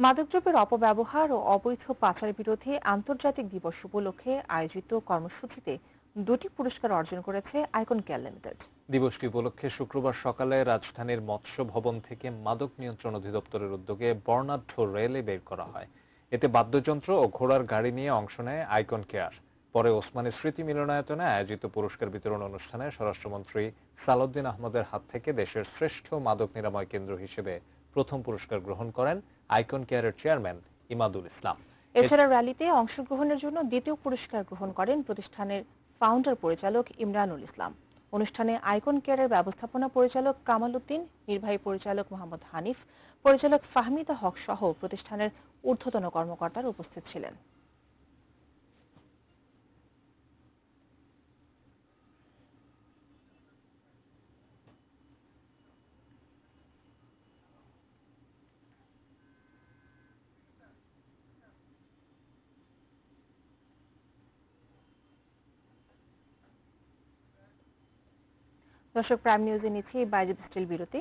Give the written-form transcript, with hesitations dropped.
মাদকদ্রব্যের অপব্যবহার ও অবৈধ পাচার বিরোধী আন্তর্জাতিক দিবস উপলক্ষে আয়োজিত কর্মসূচিতে দুটি পুরস্কার অর্জন করেছে আইকন কেয়ার লিমিটেড। দিবসটি উপলক্ষে শুক্রবার সকালে রাজধানীর মৎস্য ভবন থেকে মাদক নিয়ন্ত্রণ অধিদপ্তরের উদ্যোগে বর্ণাঢ্য র্যালি বের করা হয়। এতে বাদ্যযন্ত্র ও ঘোড়ার গাড়ি নিয়ে অংশ নেয় আইকন কেয়ার। পরে ওসমানী স্মৃতি মিলনায়তনে আয়োজিত পুরস্কার বিতরণ অনুষ্ঠানে স্বরাষ্ট্রমন্ত্রী সালাউদ্দিন আহমদের হাত থেকে দেশের শ্রেষ্ঠ মাদক নিরাময় কেন্দ্র হিসেবে প্রথম পুরস্কার গ্রহণ করেন আইকন কেয়ারের চেয়ারম্যান ইমাদুল ইসলাম। এছাড়া র্যালিতে অংশগ্রহণের জন্য দ্বিতীয় পুরস্কার গ্রহণ করেন প্রতিষ্ঠানের ফাউন্ডার পরিচালক ইমরানুল ইসলাম। অনুষ্ঠানে আইকন কেয়ারের ব্যবস্থাপনা পরিচালক কামাল উদ্দিন, নির্বাহী পরিচালক মোহাম্মদ হানিফ, পরিচালক ফাহমিদা হক সহ প্রতিষ্ঠানের ঊর্ধ্বতন কর্মকর্তারা উপস্থিত ছিলেন। দর্শক, প্রাইম নিউজে নিচ্ছি বাইজিদ স্টিল বিরতি।